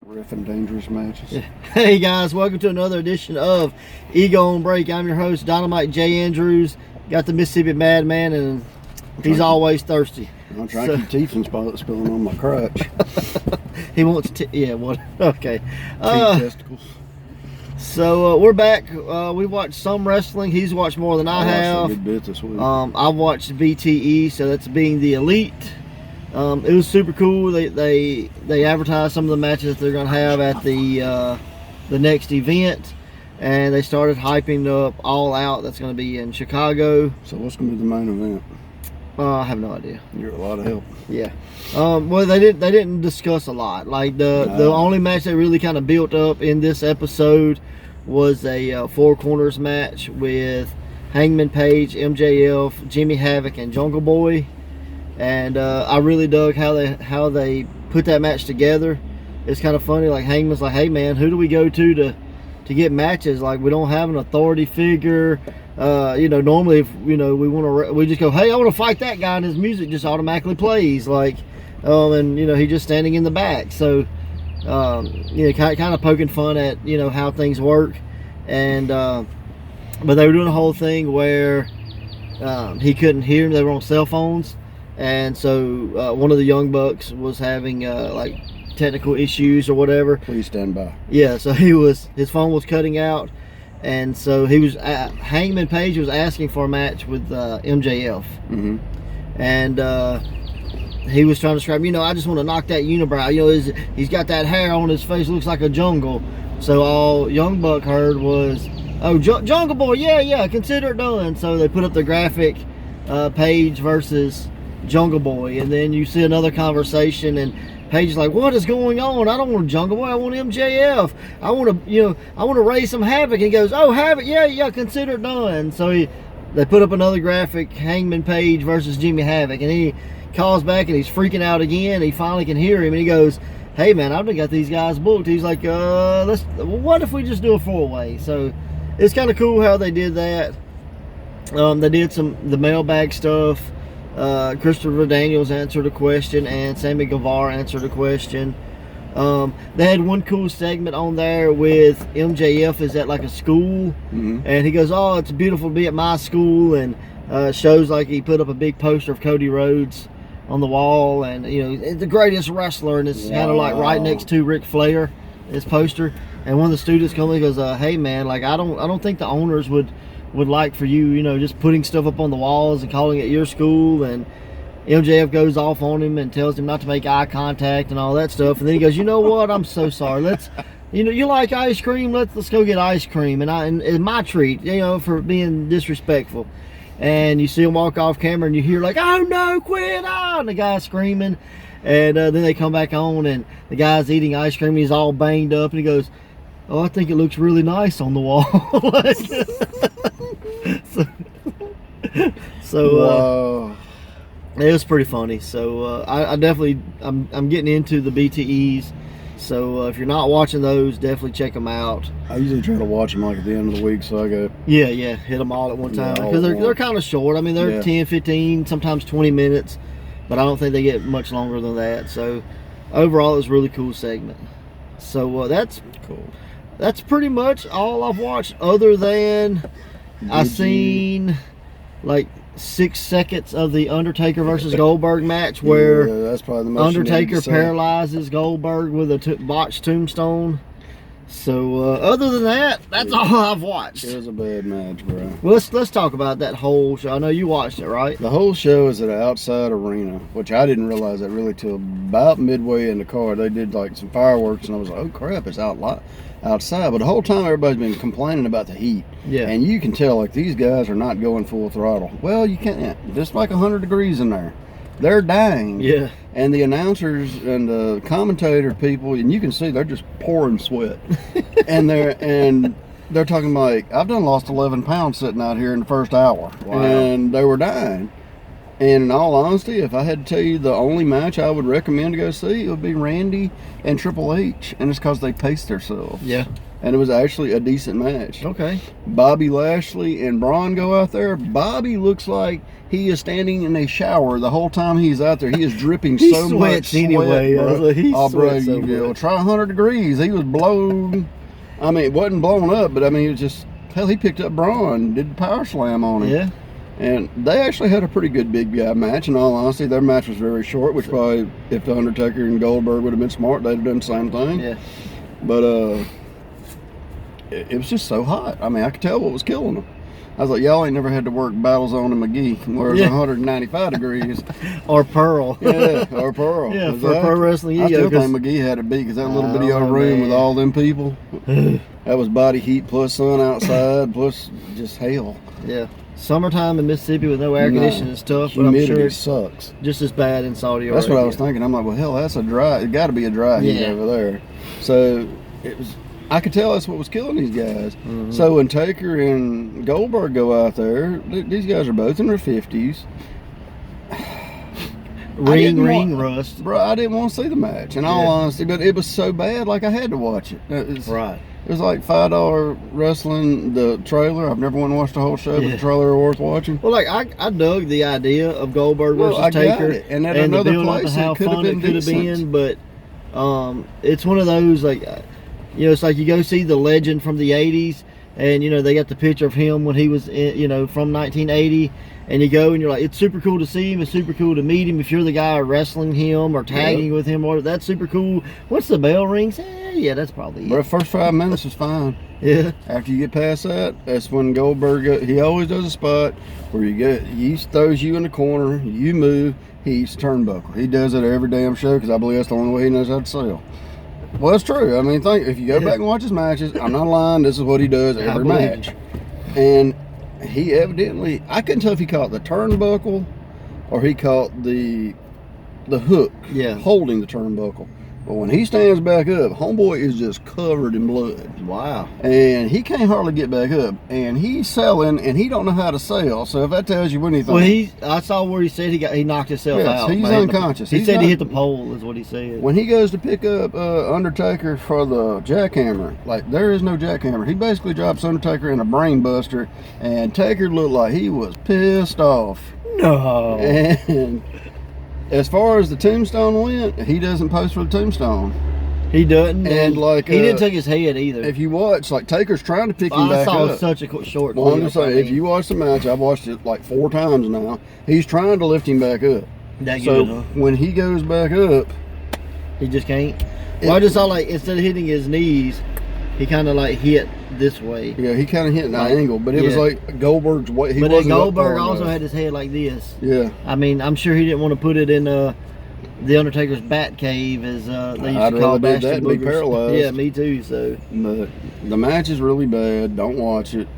Riffing dangerous matches. Hey guys, welcome to another edition of Ego on Break. I'm your host, Dynamite J. Andrews. Got the Mississippi Madman, and he's always thirsty. I'm trying to keep teeth from spilling on my crotch. He wants to, yeah, what? Okay. Teeth testicles. So we're back. We watched some wrestling. He's watched more than I have. I watched a good bit this week. I've watched BTE, so that's being the Elite. It was super cool. They advertised some of the matches that they're going to have at the next event, and they started hyping up All Out. That's going to be in Chicago. So what's going to be the main event? I have no idea. You're a lot of help. Yeah. Well, they didn't discuss a lot. Like the only match they really kind of built up in this episode was a Four Corners match with Hangman Page, MJF, Jimmy Havoc, and Jungle Boy. And I really dug how they put that match together. It's kind of funny. Like Hangman's like, "Hey man, who do we go to get matches? Like we don't have an authority figure. Normally if we just go, hey, I want to fight that guy, and his music just automatically plays. Like, and he's just standing in the back. So, kind of poking fun at how things work. And but they were doing a whole thing where he couldn't hear him. They were on cell phones. And so one of the Young Bucks was having like technical issues or whatever. Please stand by. Yeah, so his phone was cutting out, and so Hangman Page was asking for a match with MJF, and he was trying to describe, I just want to knock that unibrow. He's got that hair on his face, looks like a jungle. So all Young Buck heard was, oh, Jungle Boy, yeah, consider it done. So they put up the graphic, Page versus Jungle Boy, and then you see another conversation, and Page is like, what is going on? I don't want Jungle Boy, I want MJF. I want to raise some Havoc. And he goes, oh, Havoc, yeah, consider it done. So they put up another graphic, Hangman Page versus Jimmy Havoc, and he calls back and he's freaking out again. He finally can hear him, and he goes, hey man, I've got these guys booked. He's like, what if we just do a four-way? So it's kind of cool how they did that. They did the mailbag stuff. Christopher Daniels answered a question, and Sammy Guevara answered a question. They had one cool segment on there with MJF is at like a school, and he goes, oh, it's beautiful to be at my school, and shows like he put up a big poster of Cody Rhodes on the wall, and the greatest wrestler, and it's kind of like right next to Ric Flair, this poster. And one of the students comes and goes, hey man, like I don't think the owners would like for you, just putting stuff up on the walls and calling it your school. And MJF goes off on him and tells him not to make eye contact and all that stuff. And then he goes, you know what? I'm so sorry. Let's, you like ice cream? Let's go get ice cream. And it's my treat, for being disrespectful. And you see him walk off camera, and you hear like, oh no, quit! Oh, and the guy's screaming. And then they come back on, and the guy's eating ice cream. He's all banged up, and he goes, oh, I think it looks really nice on the wall. So it was pretty funny. So I definitely I'm getting into the BTEs. So if you're not watching those, definitely check them out. I usually try to watch them like at the end of the week, so I go hit them all at one time, because they're kind of short. I mean, they're 10, 15, sometimes 20 minutes, but I don't think they get much longer than that. So overall, it was a really cool segment. So that's cool. That's pretty much all I've watched, other than I seen like 6 seconds of the Undertaker versus Goldberg match where that's probably the most Undertaker paralyzes Goldberg with a botched tombstone. So other than that, that's all I've watched. It was a bad match, bro. Well, let's talk about that whole show. I know you watched it, right? The whole show is at an outside arena, which I didn't realize that really till about midway in the car. They did like some fireworks, and I was like, oh crap, it's outside. But the whole time everybody's been complaining about the heat. Yeah. And you can tell like these guys are not going full throttle. Well, you can't. Just like 100 degrees in there. They're dying. Yeah. And the announcers and the commentator people, and you can see they're just pouring sweat. and they're talking like, I've lost 11 pounds sitting out here in the first hour. Wow. And they were dying. And in all honesty, if I had to tell you the only match I would recommend to go see, it would be Randy and Triple H. And it's because they pace themselves. Yeah. and it was actually a decent match. Okay. Bobby Lashley and Braun go out there. Bobby looks like he is standing in a shower the whole time he's out there. He is dripping He so much sweats anyway. Bro. He Oh, bro, sweats so you much. try 100 degrees. He was blown. I mean, it wasn't blown up, but I mean, it was just, hell, he picked up Braun, did the power slam on him. Yeah. And they actually had a pretty good big guy match. In all honesty, their match was very short, which probably, if the Undertaker and Goldberg would have been smart, they'd have done the same thing. Yeah. But it was just so hot. I mean, I could tell what was killing them. I was like, y'all ain't never had to work Battlezone in McGee where it's 195 degrees. Or Pearl. Yeah, or Pearl. Yeah, Exactly. for pro wrestling. I still think McGee had it beat because that little bitty old room with all them people, that was body heat plus sun outside plus just hell. Yeah. Summertime in Mississippi with no air conditioning is tough, but I'm Humidity sure it's sucks. just as bad in Saudi Arabia. That's what I was thinking. I'm like, well, hell, that's a dry. It got to be a dry heat over there. So it was. I could tell that's what was killing these guys. Mm-hmm. So when Taker and Goldberg go out there, these guys are both in their 50s. Ring rust. Bro, I didn't want to see the match, in all honesty, but it was so bad, like I had to watch it. Right. It was like $5 wrestling, the trailer. I've never went and watched the whole show, but the trailer was worth watching. Well, like I dug the idea of Goldberg versus I Taker, got it. And at the another build up place, to how it could have fun been it could have decent. been, but it's one of those like, you know, it's like you go see the legend from the '80s, and you know they got the picture of him when he was, you know, from 1980. And you go and you're like, it's super cool to see him. It's super cool to meet him. If you're the guy wrestling him or tagging with him, or that's super cool. Once the bell rings, yeah, that's probably it. But the first 5 minutes is fine. Yeah. After you get past that, that's when Goldberg, he always does a spot where he throws you in the corner, you move, he eats turnbuckle. He does it every damn show because I believe that's the only way he knows how to sell. Well, that's true. I mean, if you go back and watch his matches, I'm not lying, this is what he does every match. And he evidently, I couldn't tell if he caught the turnbuckle or he caught the hook holding the turnbuckle. But when he stands back up, homeboy is just covered in blood. Wow. And he can't hardly get back up. And he's selling, and he don't know how to sell. So if that tells you anything. Well, I saw where he said he knocked himself out. He's unconscious. He said he hit the pole, is what he said. When he goes to pick up Undertaker for the jackhammer, like there is no jackhammer. He basically drops Undertaker in a brain buster, and Taker looked like he was pissed off. No. And as far as the tombstone went, he doesn't post for the tombstone. He doesn't. And like he didn't take his head either. If you watch, like Taker's trying to pick him back up. I saw such a short. Well, I'm just saying, if you watch the match, I've watched it like 4 times now. He's trying to lift him back up. So when he goes back up, he just can't. Well, I just saw like instead of hitting his knees, he kind of like hit this way. Yeah, he kind of hit an angle, but it was like Goldberg's way. But then Goldberg also had his head like this. Yeah. I mean, I'm sure he didn't want to put it in the Undertaker's bat cave, as they used to call that and be paralyzed. Yeah, me too. So, but the match is really bad. Don't watch it.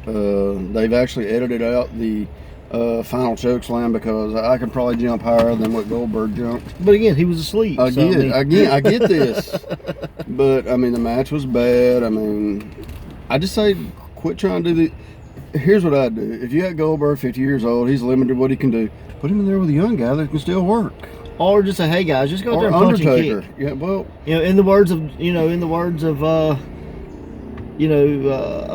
They've actually edited out the final choke slam because I could probably jump higher than what Goldberg jumped. But again, he was asleep. I get this. But I mean, the match was bad. I mean, I just say quit trying to do the. Here's what I do. If you got Goldberg 50 years old, he's limited what he can do. Put him in there with a young guy that can still work. Or just say, hey guys, just go out there and punch and kick. Yeah, well, you know, in the words of a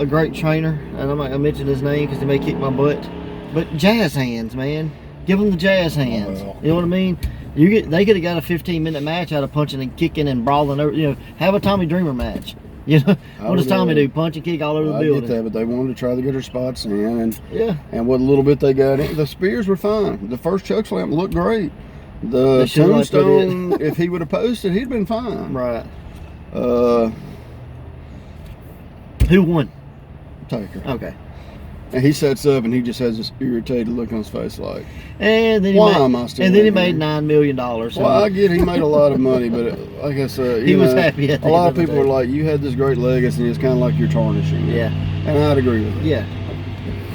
great trainer, and I'm not gonna mention his name because he may kick my butt, but jazz hands, man. Give them the jazz hands. Well. You know what I mean? They could have got a 15-minute match out of punching and kicking and brawling over. You know, have a Tommy Dreamer match. You know, what does Tommy do? Punch and kick all over the building. I get that, but they wanted to try to get their spots in, and what little bit they got in, the spears were fine. The first choke slam looked great. The tombstone, if he would have posted, he'd been fine. Right. Who won? Taker. Okay. And he sets up and he just has this irritated look on his face, like, and then he made $9 million. So. Well, I get he made a lot of money, but like I said, he was happy. A lot of people were like, "You had this great legacy, and it's kind of like you're tarnishing." Yeah. And I'd agree with it. Yeah.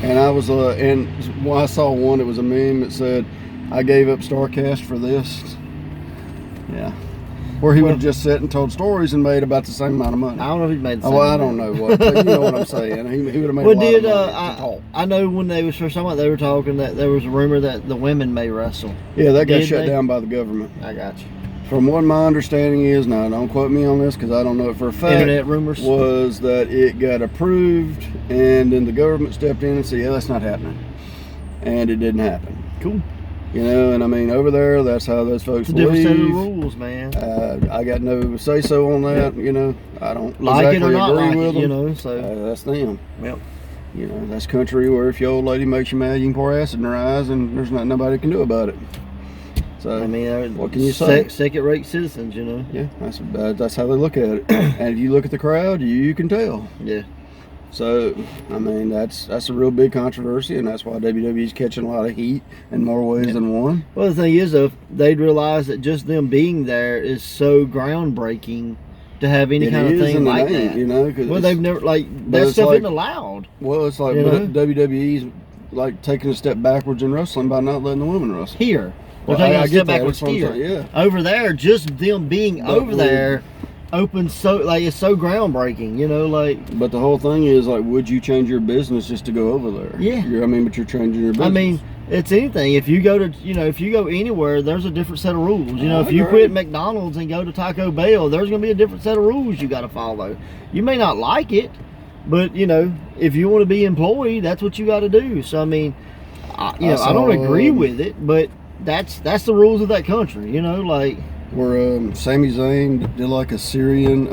And I was, and when I saw one, it was a meme that said, "I gave up StarCast for this." Yeah. Where he would have just sat and told stories and made about the same amount of money. I don't know if he made the same I don't know what. But you know what I'm saying. He would have made a lot of money. I know when they was first talking about, they were talking that there was a rumor that the women may wrestle. Yeah, that got shut down by the government. I got you. From what my understanding is, now don't quote me on this because I don't know it for a fact. Internet rumors was that it got approved, and then the government stepped in and said, "Yeah, that's not happening," and it didn't happen. Cool. You know, and I mean, over there, that's how those folks It's a different set of believe. rules, man. I got no say so on that. You know, I don't Like exactly it or not agree like with it, them. you know. So That's them. Yep. You know, that's country where if your old lady makes you mad, you can pour acid in her eyes, and there's not nobody can do about it. So I mean, what can you say? Second-rate citizens, you know. Yeah, that's how they look at it. And if you look at the crowd, you can tell. Yeah. So I mean, that's a real big controversy, and that's why WWE's catching a lot of heat in more ways than one. Well, the thing is, though, they'd realize that just them being there is so groundbreaking to have any kind of thing like that. You know, well, they've never that stuff isn't allowed. Well, it's like WWE's like taking a step backwards in wrestling by not letting the women wrestle. Here, we're Well, taking I a get step that. backwards That's what I'm here. saying, yeah. Over there, just them being over there opens it's so groundbreaking. You know, But the whole thing is like, would you change your business just to go over there? Yeah. But you're changing your business. I mean, it's anything. If you go to, if you go anywhere, there's a different set of rules. You know, I if you agree. quit McDonald's and go to Taco Bell, there's going to be a different set of rules you got to follow. You may not like it, but if you want to be employed, that's what you got to do. So I mean, I don't agree with it, but that's the rules of that country. You know, where Sami Zayn did like a Syrian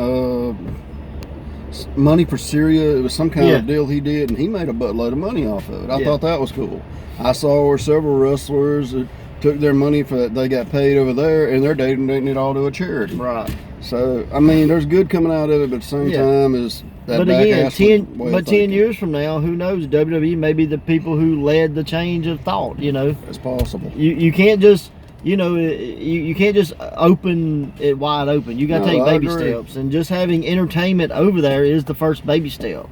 money for Syria. It was some kind of deal he did, and he made a buttload of money off of it. I thought that was cool. I saw where several wrestlers that took their money they got paid over there, and they're donating it all to a charity. right. So I mean, there's good coming out of it, but at the same time is that. But again, 10 10 years from now, who knows? WWE may be the people who led the change of thought. You know, it's possible. You can't just. You can't just open it wide open. You got to take baby steps, and just having entertainment over there is the first baby step.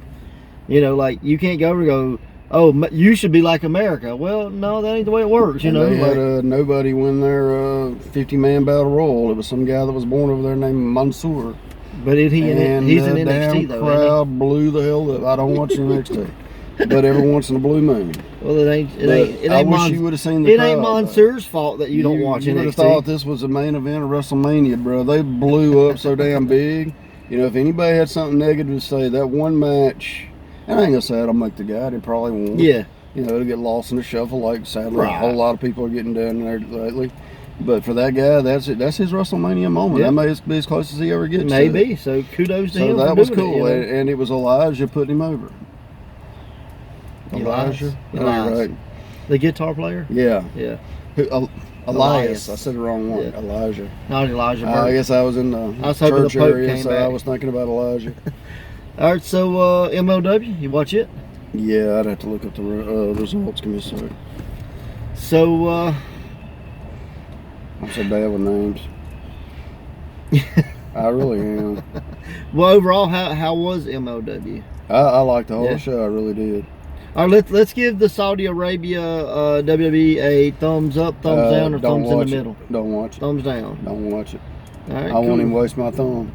You can't go, oh, you should be like America. Well, no, that ain't the way it works. They had nobody win their 50-man battle royal. It was some guy that was born over there named Mansoor. But he's in NXT though. The crowd blew the hell up. I don't watch NXT. But every once in a blue moon. Well, it ain't. I wish you would have seen the crowd. It ain't Mansoor's fault that you don't watch NXT. You would have thought this was the main event of WrestleMania, bro. They blew up so damn big. If anybody had something negative to say, that one match, and I ain't gonna say it'll make the guy. It probably won't. Yeah. It'll get lost in the shuffle. Like sadly, a whole lot of people are getting down there lately. But for that guy, that's it. That's his WrestleMania moment. That may be as close as he ever gets. Maybe. So kudos to him. So that was cool, it, and it was Elijah putting him over. Elijah. Right. The guitar player? Yeah. Yeah. Elias. I said the wrong one. Yeah. Elijah. Not Elijah. I guess I was in the church area, so I was thinking about Elijah. All right, so MLW, you watch it? Yeah, I'd have to look up the results. Give me a sec. So, I'm so bad with names. I really am. Well, overall, how was MLW? I liked the whole show. I really did. All right, let's give the Saudi Arabia WWE a thumbs up, thumbs down, or thumbs in the middle. Don't watch it. Thumbs down. Don't watch it. All right, I won't even waste my thumb.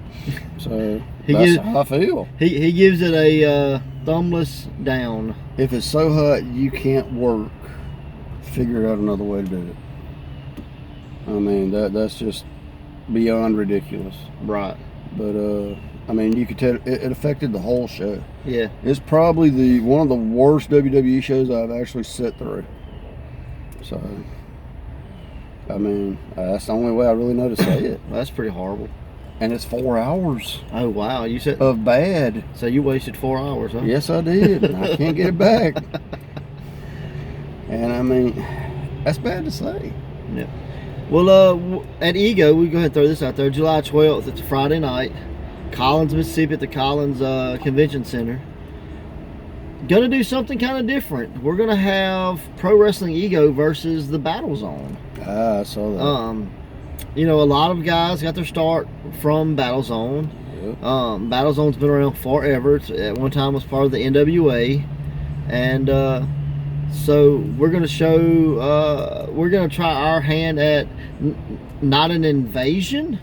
So that's how I feel. He gives it a thumbless down. If it's so hot you can't work, figure out another way to do it. I mean that's just beyond ridiculous. Right. But I mean, you could tell it affected the whole show. Yeah. It's probably one of the worst WWE shows I've actually sat through. So, I mean, that's the only way I really know to say it. That's pretty horrible. And it's 4 hours. Oh, wow. You said of bad. So you wasted 4 hours, huh? Yes, I did. I can't get it back. And I mean, that's bad to say. Yeah. Well, at Ego, we go ahead and throw this out there. July 12th, it's a Friday night. Collins, Mississippi at the Collins Convention Center. Gonna do something kind of different. We're gonna have Pro Wrestling Ego versus the Battle Zone. I saw that. A lot of guys got their start from Battle Zone. Yep. Battle Zone's been around forever. At one time was part of the NWA, and so we're gonna we're gonna try our hand at not an invasion,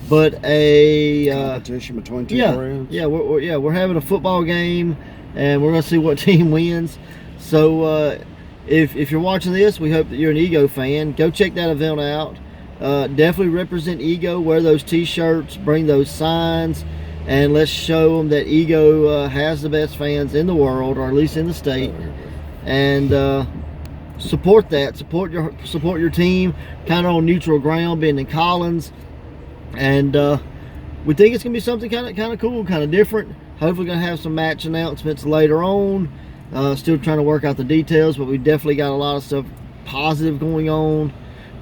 but a competition between two brands. Yeah, we're having a football game, and we're gonna see what team wins. So if you're watching this, we hope that you're an Ego fan. Go check that event out. definitely represent Ego. Wear those T-shirts, bring those signs, and let's show them that Ego has the best fans in the world, or at least in the state. And support that. Support your team. Kind of on neutral ground, being in Collins, and we think it's gonna be something kind of cool, kind of different. Hopefully, gonna have some match announcements later on. Still trying to work out the details, but we definitely got a lot of stuff positive going on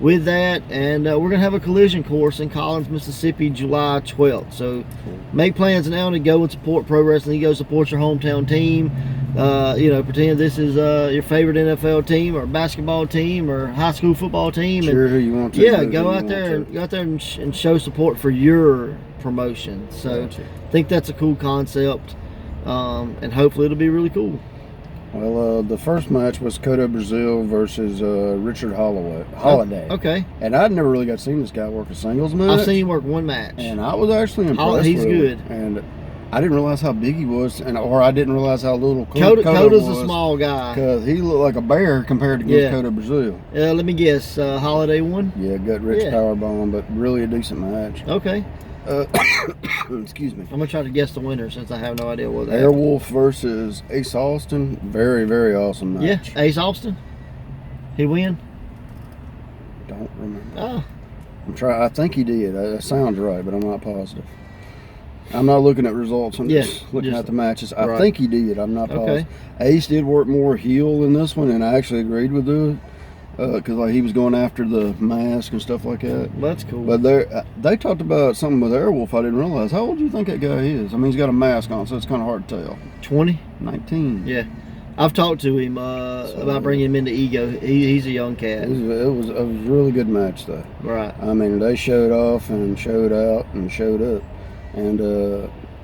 with that. And we're gonna have a collision course in Collins, Mississippi, July 12th. So make plans now to go and support pro wrestling. You go support your hometown team. You know, pretend this is your favorite NFL team or basketball team or high school football team. Cheer who you want to. Yeah, go out there and show support for your promotion. So I think that's a cool concept, and hopefully it'll be really cool. Well, the first match was Cotto Brazil versus Richard Holiday. Okay. And I'd never really got to see this guy work a singles match. I've seen him work one match. And I was actually impressed. He's with good. Him. And I didn't realize how big he was, or I didn't realize how little Coto's a small guy. Because he looked like a bear compared to Cotto Brazil. Let me guess, Holiday won? Yeah, gut rich powerbomb, but really a decent match. Okay. Excuse me. I'm going to try to guess the winner since I have no idea what that is. Airwolf versus Ace Austin. Very, very awesome match. Yeah, Ace Austin? He win? Don't remember. Oh. I think he did. That sounds right, but I'm not positive. I'm not looking at results. I'm just looking at the matches. I think he did. I'm not positive. Ace did work more heel in this one, and I actually agreed with it. Because like he was going after the mask and stuff like that. That's cool. But they talked about something with Airwolf I didn't realize. How old do you think that guy is? I mean, he's got a mask on, so it's kind of hard to tell. 20? 19. Yeah. I've talked to him about bringing him into Ego. He's a young cat. It was a really good match, though. Right. I mean, they showed off and showed out and showed up. And,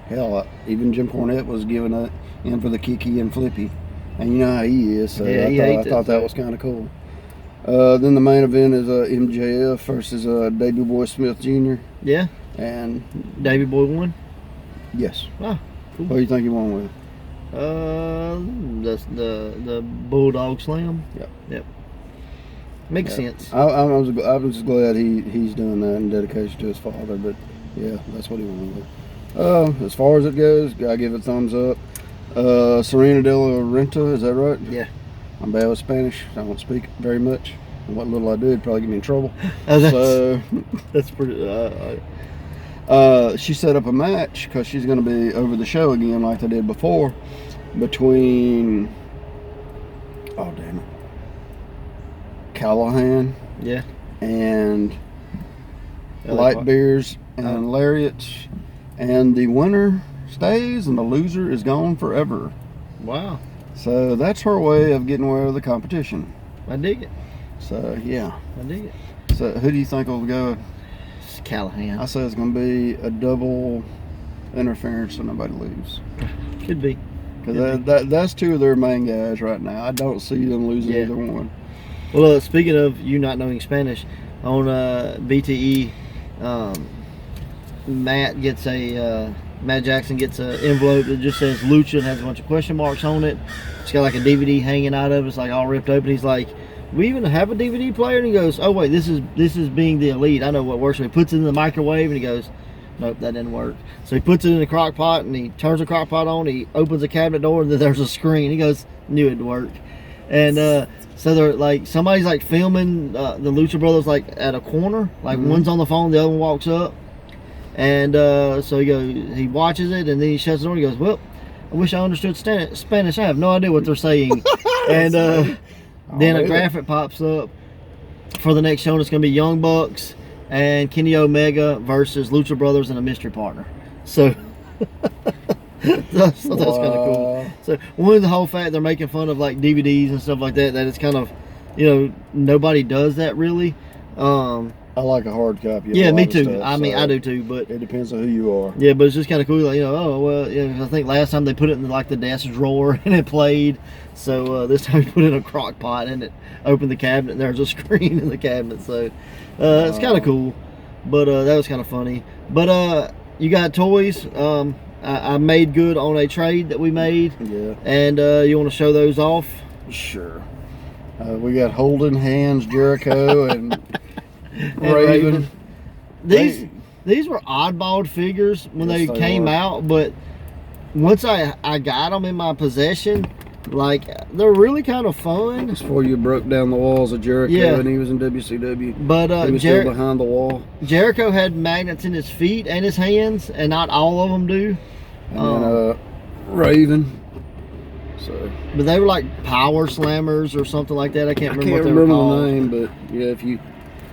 hell, even Jim Cornette was giving it in for the Kiki and Flippy. And you know how he is, so I thought that was kind of cool. Then the main event is MJF versus Davey Boy Smith Jr. Yeah. And Davey Boy won? Yes. Oh, cool. What do you think he won with? That's the Bulldog Slam. Yep. Makes sense. I was just glad he's doing that in dedication to his father, but yeah, that's what he won with. As far as it goes, I give it thumbs up. Serena De La Renta, is that right? Yeah. I'm bad with Spanish. I don't speak very much. And what little I do would probably get me in trouble. That's pretty. She set up a match because she's going to be over the show again like they did before between, oh damn it, Callihan and Light Beers and Lariats, and the winner stays and the loser is gone forever. Wow. So that's her way of getting away with the competition. I dig it. So yeah. I dig it. So who do you think will go? It's Callihan. I say it's going to be a double interference so nobody leaves. Could be. Because that's two of their main guys right now. I don't see them losing either one. Well, speaking of you not knowing Spanish, on BTE, Matt Jackson gets an envelope that just says Lucha and has a bunch of question marks on it. It's got like a DVD hanging out of it. It's like all ripped open. He's like, we even have a DVD player? And he goes, oh wait, this is being the elite. I know what works. So he puts it in the microwave and he goes, nope, that didn't work. So he puts it in the crock pot and he turns the crock pot on. He opens the cabinet door and then there's a screen. He goes, knew it'd work. And so they're like, somebody's like filming the Lucha Brothers like at a corner. Like one's on the phone, the other one walks up. And so he watches it and then he shuts the door and he goes, well, I wish I understood Spanish. I have no idea what they're saying. And then a graphic pops up for the next show and it's going to be Young Bucks and Kenny Omega versus Lucha Brothers and a mystery partner. So that's kind of cool. So one of the whole fact they're making fun of like DVDs and stuff like that it's kind of, nobody does that really. I like a hard copy. Yeah, me too. I mean, I do too, but it depends on who you are. Yeah, but it's just kind of cool. Like, I think last time they put it in like the desk drawer and it played. So this time we put it in a crock pot and it opened the cabinet and there's a screen in the cabinet. So it's kind of cool. But that was kind of funny. But you got toys. I made good on a trade that we made. Yeah. And you want to show those off? Sure. We got holding hands Jericho and Raven. These were oddball figures when Yes, they came out, but once I got them in my possession, like, they're really kind of fun. That's before you broke down the walls of Jericho, Yeah. and he was in WCW. But he was still behind the wall. Jericho had magnets in his feet and his hands, and not all of them do. And then Raven. So, but they were like power slammers or something like that. I can't remember what they remember were called. the name, but yeah, if you.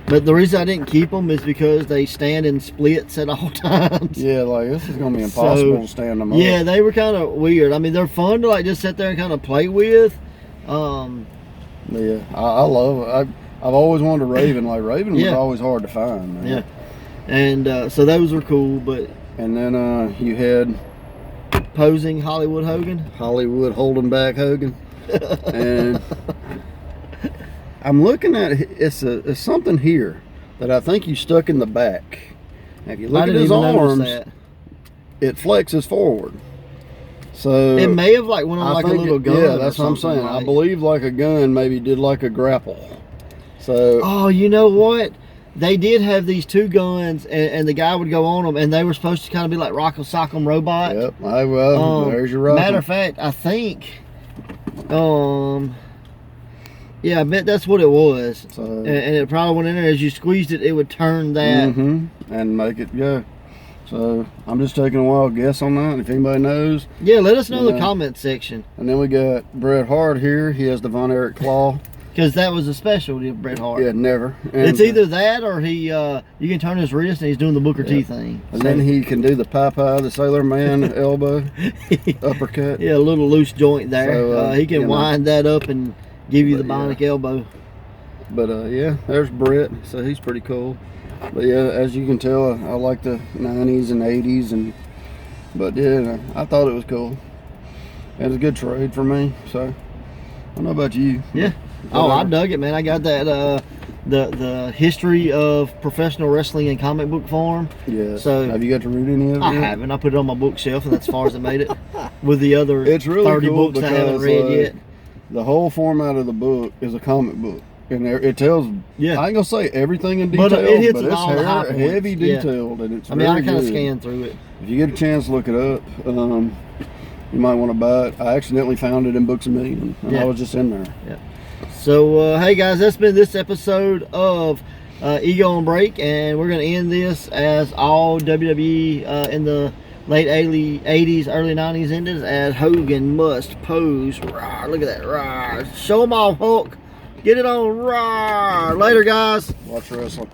But the reason I didn't keep them is because they stand in splits at all times. Yeah, like this is gonna be impossible to stand them up. Yeah, they were kind of weird. I mean, they're fun to like just sit there and kind of play with. Yeah, I love it. I've always wanted a Raven. Like Raven was always hard to find, man. Yeah, and so those were cool. But and then you had posing Hollywood Hogan, holding back Hogan, and I'm looking at it's something here that I think you stuck in the back. Now, if you look at his arms, it flexes forward. So it may have like went on like a little gun. Yeah, that's what I'm saying. I believe like a gun maybe did like a grapple. So oh, you know what? They did have these two guns, and the guy would go on them, and they were supposed to kind of be like Rock'em Sock'em Robot. Yep. There's your Rock'em. Matter of fact, I think, yeah, I bet that's what it was. So, and it probably went in there. As you squeezed it, it would turn that. And make it go. So I'm just taking a wild guess on that. If anybody knows, yeah, let us know in the comment section. And then we got Bret Hart here. He has the Von Erich claw. Because that was a specialty of Bret Hart. Yeah, never. And it's either that or he, you can turn his wrist and he's doing the Booker T thing. And then he can do the Popeye, the Sailor Man elbow, uppercut. Yeah, a little loose joint there. So, he can wind that up and give you the bionic elbow. But yeah, there's Bret. So he's pretty cool. But yeah, as you can tell, I like the 90s and 80s. But yeah, I thought it was cool. It was a good trade for me. So I don't know about you. Yeah. Oh, I dug it, man. I got that the history of professional wrestling in comic book form. Yeah. So have you got to read any of it? I haven't. I put it on my bookshelf, and that's as far as I made it. With the other it's really 30 cool books I haven't read yet. The whole format of the book is a comic book, and it tells. Yeah. I ain't gonna say everything in detail, but it hits but all the high points. Heavy detailed, and it's. I mean, I kind of scanned through it. If you get a chance, look it up. You might want to buy it. I accidentally found it in Books A Million, and I was just in there. Yeah. So, hey guys, that's been this episode of Ego on Break, and we're going to end this as all WWE in the late 80s, early 90s ended, as Hogan must pose. Rawr, look at that. Rawr. Show them all, Hulk. Get it on. Rawr. Later, guys. Watch wrestling.